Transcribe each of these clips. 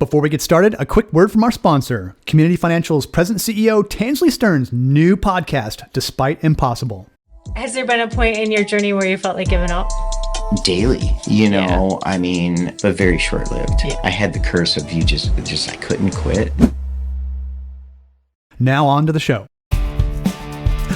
Before we get started, a quick word from our sponsor, Community Financial's President and CEO, Tansley Stern's new podcast, Despite Impossible. Has there been a point in your journey where you felt like giving up? Daily, but very short-lived. Yeah. I had the curse of I couldn't quit. Now on to the show.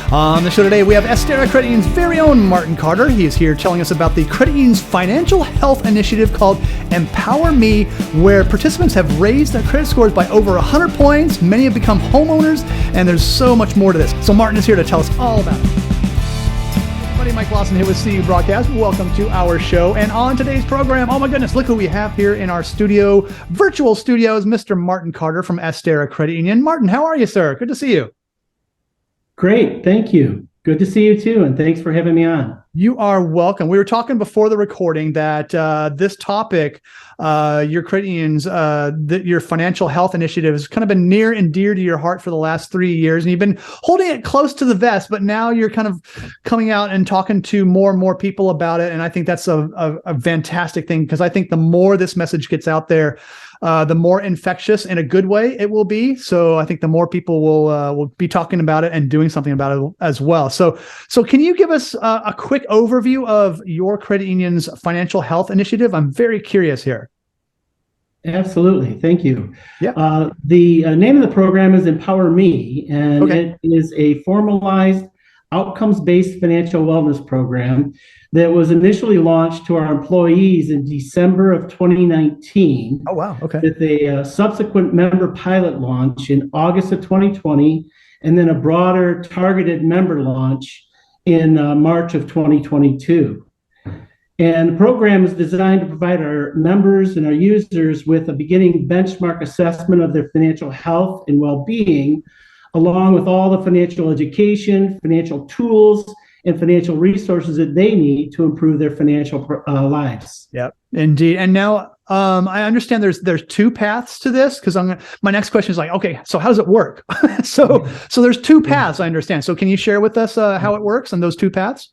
On the show today, we have Astera Credit Union's very own Martin Carter. He is here telling us about the credit union's financial health initiative called EmpowerME, where participants have raised their credit scores by over 100 points. Many have become homeowners, and there's so much more to this. So Martin is here to tell us all about it. Buddy Mike Lawson here with CU Broadcast. Welcome to our show. And on today's program, oh my goodness, look who we have here in our studio, virtual studios, Mr. Martin Carter from Astera Credit Union. Martin, how are you, sir? Good to see you. Great. Thank you. Good to see you too. And thanks for having me on. You are welcome. We were talking before the recording that this topic, your credit unions, your financial health initiative has kind of been near and dear to your heart for the last 3 years. And you've been holding it close to the vest, but now you're kind of coming out and talking to more and more people about it. And I think that's a fantastic thing, because I think the more this message gets out there, the more infectious in a good way it will be. So I think the more people will be talking about it and doing something about it as well. So can you give us a quick overview of your credit union's financial health initiative? I'm very curious here. Absolutely. Thank you. Yeah. The name of the program is EmpowerMe, and It is a formalized outcomes-based financial wellness program that was initially launched to our employees in December of 2019. Oh, wow. Okay. With a subsequent member pilot launch in August of 2020, and then a broader targeted member launch in March of 2022. And the program is designed to provide our members and our users with a beginning benchmark assessment of their financial health and well-being, along with all the financial education, financial tools, and financial resources that they need to improve their financial lives. Yep, indeed. And now I understand there's two paths to this, because my next question is like, okay, so how does it work? so there's two paths, I understand. So can you share with us how it works on those two paths?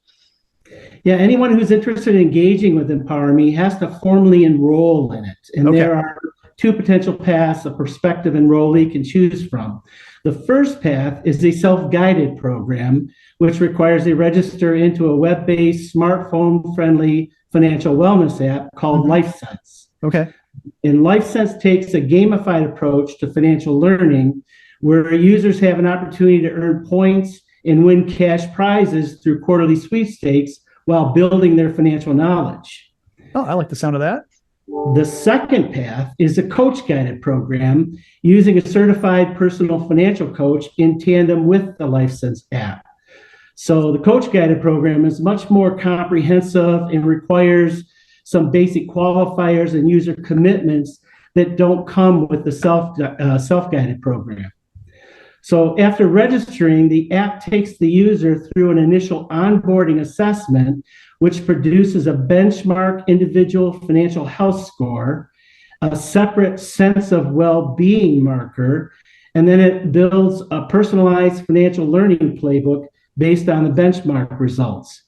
Yeah, anyone who's interested in engaging with EmpowerMe has to formally enroll in it. And there are two potential paths a prospective enrollee can choose from. The first path is a self-guided program, which requires they register into a web-based, smartphone-friendly financial wellness app called LifeSense. Okay. And LifeSense takes a gamified approach to financial learning, where users have an opportunity to earn points and win cash prizes through quarterly sweepstakes while building their financial knowledge. Oh, I like the sound of that. The second path is a coach-guided program using a certified personal financial coach in tandem with the LifeSense app. So the coach-guided program is much more comprehensive and requires some basic qualifiers and user commitments that don't come with the self-guided program. So after registering, the app takes the user through an initial onboarding assessment, which produces a benchmark individual financial health score, a separate sense of well-being marker, and then it builds a personalized financial learning playbook based on the benchmark results.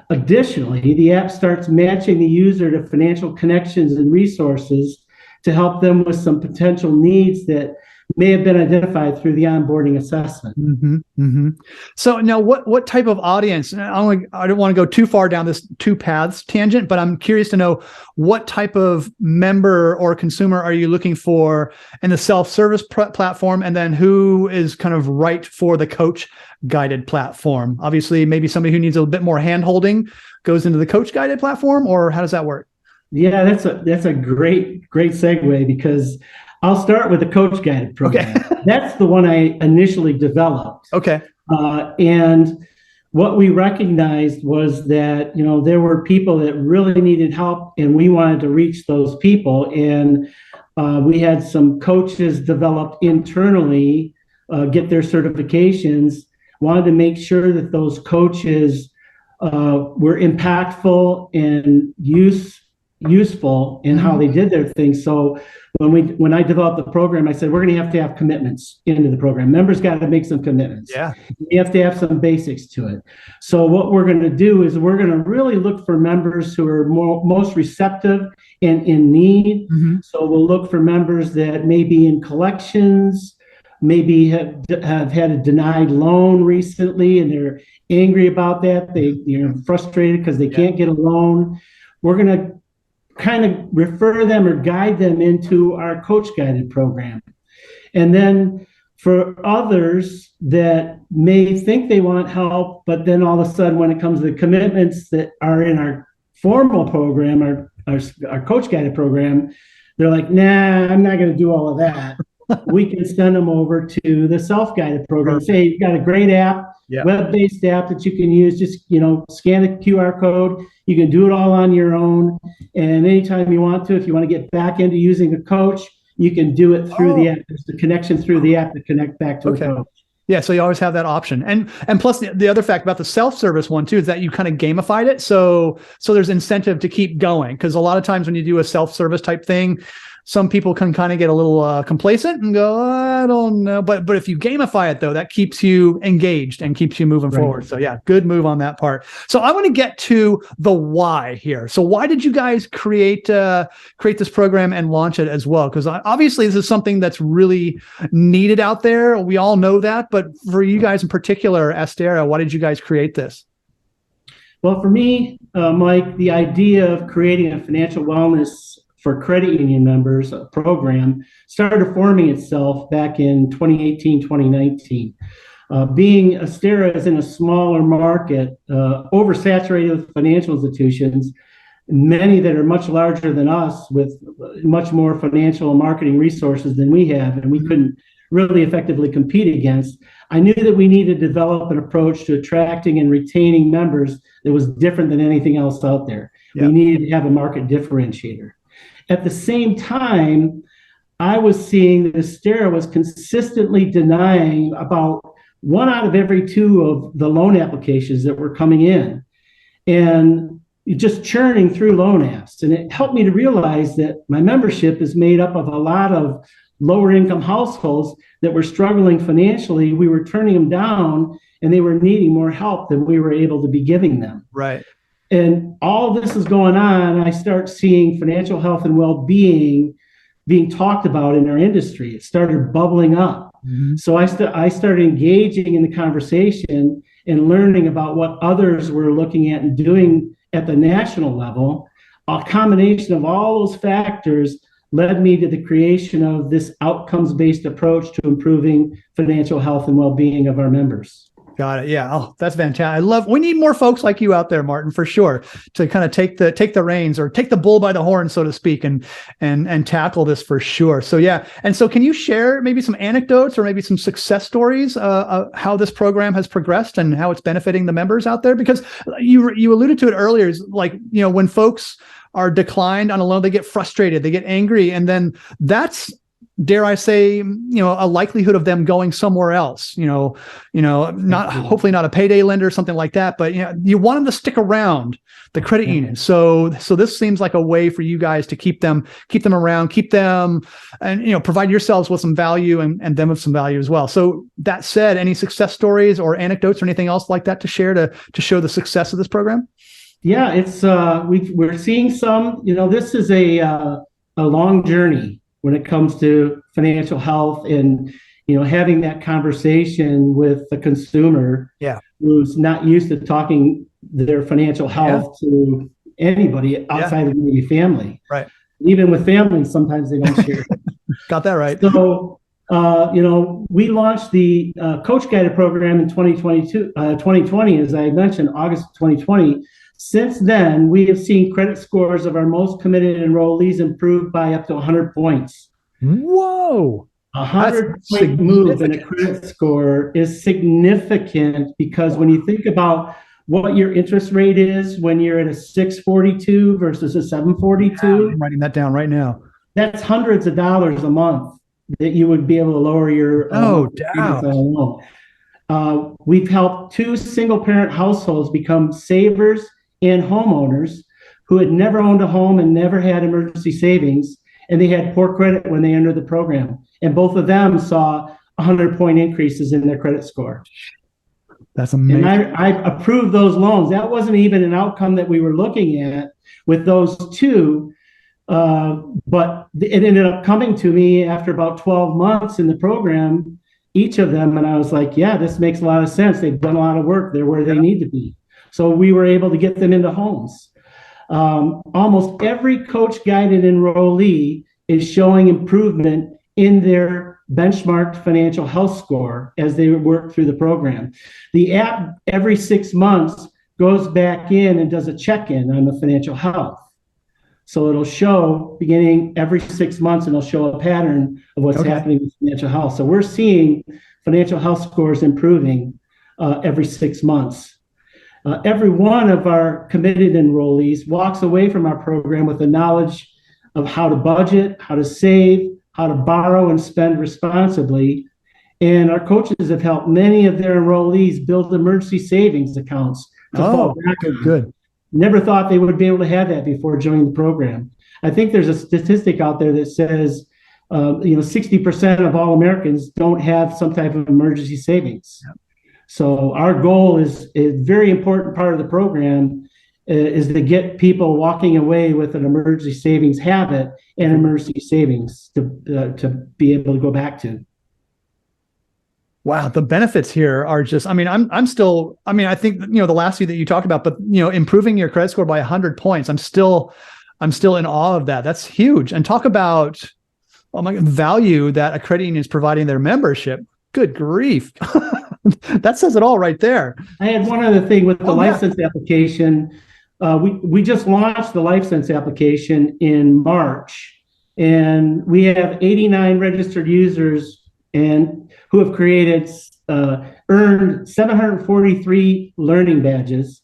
Additionally, the app starts matching the user to financial connections and resources to help them with some potential needs that may have been identified through the onboarding assessment. Mm-hmm, mm-hmm. So now what type of audience, I don't want to go too far down this two paths tangent, but I'm curious to know what type of member or consumer are you looking for in the self-service platform, and then who is kind of right for the coach guided platform? Obviously, maybe somebody who needs a little bit more hand-holding goes into the coach guided platform, or how does that work? Yeah, that's a great segue, because I'll start with the coach guided program. Okay. That's the one I initially developed. Okay. And what we recognized was that, there were people that really needed help, and we wanted to reach those people. And we had some coaches developed internally, get their certifications, wanted to make sure that those coaches were impactful and useful in how they did their things. So when I developed the program, I said, we're going to have commitments into the program. Members got to make some commitments. Yeah. You have to have some basics to it. So what we're going to do is we're going to really look for members who are most receptive and in need. So we'll look for members that may be in collections, maybe have had a denied loan recently, and they're angry about that. They're frustrated because they can't get a loan. We're going to kind of refer them or guide them into our coach guided program. And then for others that may think they want help, but then all of a sudden when it comes to the commitments that are in our formal program, our coach guided program, they're like, nah, I'm not going to do all of that. We can send them over to the self-guided program. Say, you've got a great app, web-based app that you can use. Just, scan the QR code. You can do it all on your own. And anytime you want to, if you want to get back into using a coach, you can do it through the app. There's the connection through the app to connect back to a coach. Yeah, so you always have that option. And plus the other fact about the self-service one too is that you kind of gamified it. So there's incentive to keep going, because a lot of times when you do a self-service type thing, some people can kind of get a little complacent and go, I don't know. But if you gamify it, though, that keeps you engaged and keeps you moving forward. So yeah, good move on that part. So I want to get to the why here. So why did you guys create this program and launch it as well? Because obviously this is something that's really needed out there. We all know that. But for you guys in particular, Astera, why did you guys create this? Well, for me, Mike, the idea of creating a financial wellness for credit union members, a program, started forming itself back in 2018, 2019. Being Astera is in a smaller market, oversaturated with financial institutions, many that are much larger than us with much more financial and marketing resources than we have, and we couldn't really effectively compete against. I knew that we needed to develop an approach to attracting and retaining members that was different than anything else out there. We needed to have a market differentiator. At the same time, I was seeing that Astera was consistently denying about 1 out of every 2 of the loan applications that were coming in, and just churning through loan apps. And it helped me to realize that my membership is made up of a lot of lower income households that were struggling financially. We were turning them down, and they were needing more help than we were able to be giving them. Right. And all this is going on. I start seeing financial health and well-being being talked about in our industry. It started bubbling up. So I started engaging in the conversation and learning about what others were looking at and doing at the national level. A combination of all those factors led me to the creation of this outcomes-based approach to improving financial health and well-being of our members. Got it. Yeah. Oh, that's fantastic. We need more folks like you out there, Martin, for sure, to kind of take the reins or take the bull by the horn, so to speak, and tackle this for sure. So yeah. And so can you share maybe some anecdotes or maybe some success stories of how this program has progressed and how it's benefiting the members out there? Because you alluded to it earlier, is like, when folks are declined on a loan, they get frustrated, they get angry, and then that's, dare I say, a likelihood of them going somewhere else, not hopefully not a payday lender or something like that, but you want them to stick around the credit union. So this seems like a way for you guys to keep them around, keep them, and provide yourselves with some value and them with some value as well. So that said, any success stories or anecdotes or anything else like that to share to show the success of this program? Yeah, it's we're seeing some. This is a long journey when it comes to financial health and having that conversation with the consumer who's not used to talking their financial health to anybody outside of maybe family. Right. Even with family, sometimes they don't share. Got that right. So we launched the Coach Guided program in 2020, as I mentioned, August 2020. Since then, we have seen credit scores of our most committed enrollees improve by up to 100 points. Whoa! 100-point move in a credit score is significant, because when you think about what your interest rate is when you're at a 642 versus a 742. I'm writing that down right now. That's hundreds of dollars a month that you would be able to lower your loan. We've helped 2 single-parent households become savers and homeowners who had never owned a home and never had emergency savings, and they had poor credit when they entered the program. And both of them saw 100-point increases in their credit score. That's amazing. And I approved those loans. That wasn't even an outcome that we were looking at with those two, but it ended up coming to me after about 12 months in the program, each of them, and I was like, yeah, this makes a lot of sense. They've done a lot of work. They're where they need to be. So we were able to get them into homes. Almost every coach-guided enrollee is showing improvement in their benchmarked financial health score as they work through the program. The app every 6 months goes back in and does a check-in on the financial health. So it'll show beginning every 6 months, and it'll show a pattern of what's happening with financial health. So we're seeing financial health scores improving every 6 months. Every one of our committed enrollees walks away from our program with the knowledge of how to budget, how to save, how to borrow and spend responsibly. And our coaches have helped many of their enrollees build emergency savings accounts to fall back on. Good. Never thought they would be able to have that before joining the program. I think there's a statistic out there that says 60% of all Americans don't have some type of emergency savings. Yep. So our goal is a very important part of the program is to get people walking away with an emergency savings habit and emergency savings to be able to go back to. Wow, the benefits here are just, I think, the last few that you talked about, but, improving your credit score by 100 points, I'm still in awe of that. That's huge. And talk about, value that a credit union is providing their membership. Good grief. That says it all right there. I had one other thing with the license application. We just launched the license application in March, and we have 89 registered users and who have earned 743 learning badges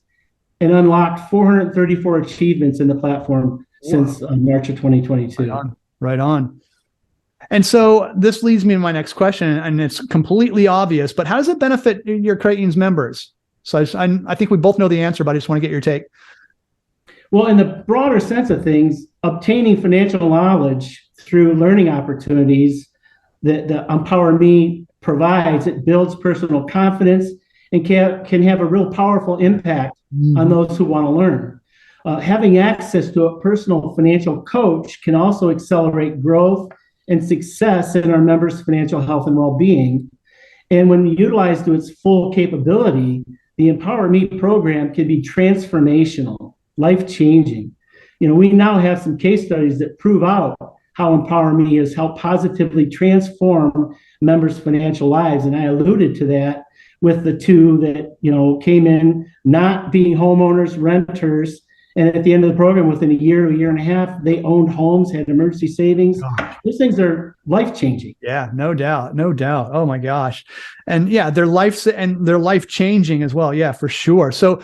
and unlocked 434 achievements in the platform since March of 2022. Right on. And so this leads me to my next question, and it's completely obvious, but how does it benefit your credit union's members? So I think we both know the answer, but I just want to get your take. Well, in the broader sense of things, obtaining financial knowledge through learning opportunities that the EmpowerMe provides, it builds personal confidence and can have a real powerful impact on those who want to learn. Having access to a personal financial coach can also accelerate growth and success in our members' financial health and well-being. And when utilized to its full capability, the EmpowerMe program can be transformational, life-changing. We now have some case studies that prove out how EmpowerMe has helped positively transform members' financial lives. And I alluded to that with the two that, came in not being homeowners, renters, and at the end of the program, within a year and a half, they owned homes, had emergency savings. Those things are life-changing. Yeah, no doubt. Oh my gosh. And yeah, they're life-changing as well. Yeah, for sure. So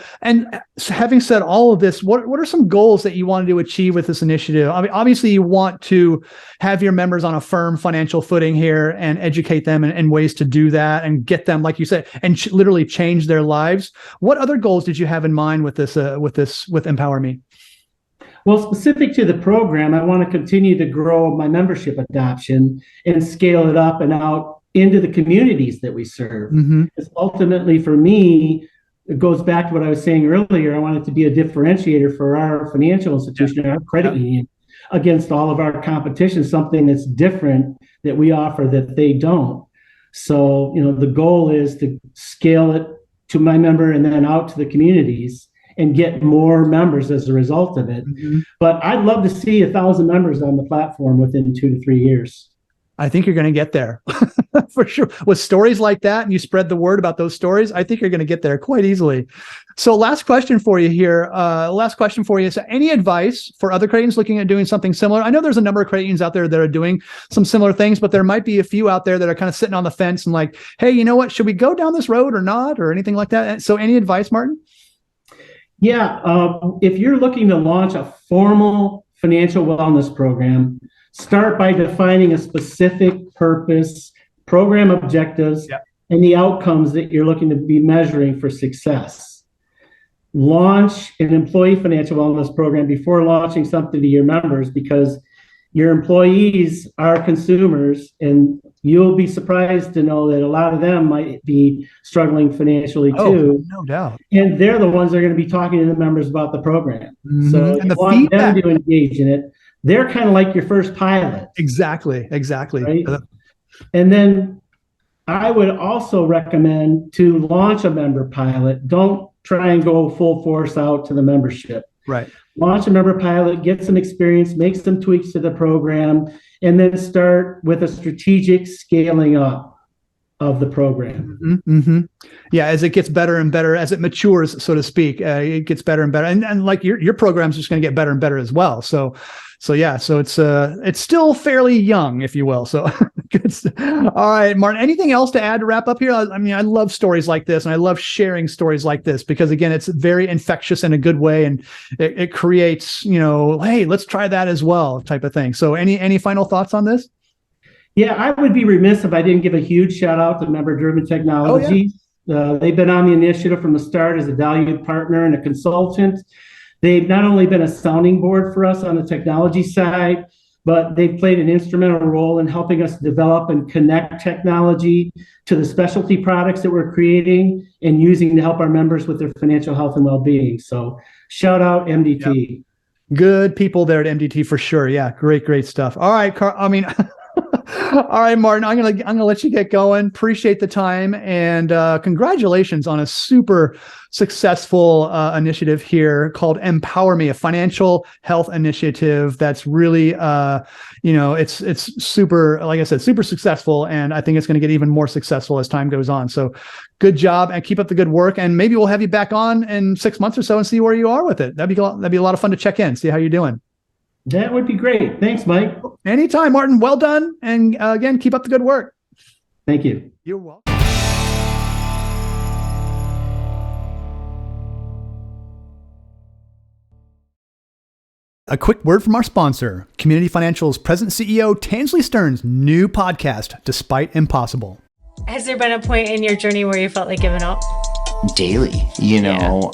having said all of this, what are some goals that you wanted to achieve with this initiative? Obviously you want to have your members on a firm financial footing here and educate them in ways to do that and get them, like you said, and literally change their lives. What other goals did you have in mind with EmpowerMe? Well, specific to the program, I want to continue to grow my membership adoption and scale it up and out into the communities that we serve. Because ultimately, for me, it goes back to what I was saying earlier. I want it to be a differentiator for our financial institution, our credit union, against all of our competition, something that's different that we offer that they don't. So, the goal is to scale it to my member and then out to the communities and get more members as a result of it. But I'd love to see 1,000 members on the platform within 2 to 3 years. I think you're going to get there for sure. With stories like that, and you spread the word about those stories, I think you're going to get there quite easily. So last question for you here. So any advice for other credit unions looking at doing something similar? I know there's a number of credit unions out there that are doing some similar things, but there might be a few out there that are kind of sitting on the fence and like, hey, you know what? Should we go down this road or not, or anything like that? So any advice, Martin? Yeah, if you're looking to launch a formal financial wellness program, start by defining a specific purpose, program objectives, and the outcomes that you're looking to be measuring for success. launch an employee financial wellness program before launching something to your members, because your employees are consumers, and you'll be surprised to know that a lot of them might be struggling financially too. No doubt. And they're the ones that are going to be talking to the members about the program. Mm-hmm. So and you the want feedback. them to engage in it. They're kind of like your first pilot. Exactly. Right? And then I would also recommend to launch a member pilot. Don't try and go full force out to the membership. Right. Launch a member pilot, get some experience, make some tweaks to the program, and then start with a strategic scaling up of the program. Mm-hmm. Yeah, as it gets better and better, as it matures, so to speak, it gets better and better. And like your program's just going to get better and better as well. So it's still fairly young, if you will. So good. All right, Martin, anything else to add to wrap up here? I mean, I love stories like this, and I love sharing stories like this because, again, it's very infectious in a good way, and it creates, hey, let's try that as well type of thing. So any final thoughts on this? Yeah, I would be remiss if I didn't give a huge shout out to Member Driven Technology. Oh, yeah. They've been on the initiative from the start as a valued partner and a consultant. They've not only been a sounding board for us on the technology side, but they've played an instrumental role in helping us develop and connect technology to the specialty products that we're creating and using to help our members with their financial health and well-being. So shout out MDT. Yep. Good people there at MDT for sure. Yeah, great stuff. All right, Carl. I mean, all right, Martin, I'm gonna let you get going. Appreciate the time, and congratulations on a super successful initiative here called EmpowerME, a financial health initiative that's really it's super, like I said, super successful, and I think it's going to get even more successful as time goes on. So good job, and keep up the good work, and maybe we'll have you back on in 6 months or so and see where you are with it. That'd be a lot of fun to check in, see how you're doing. That would be great. Thanks, Mike. Anytime, Martin. Well done. And again, keep up the good work. Thank you. You're welcome. A quick word from our sponsor, Community Financial's President CEO, Tansley Stern's new podcast, Despite Impossible. Has there been a point in your journey where you felt like giving up? Daily,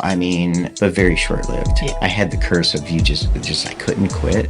I mean, but very short-lived. Yeah. I had the curse of I couldn't quit.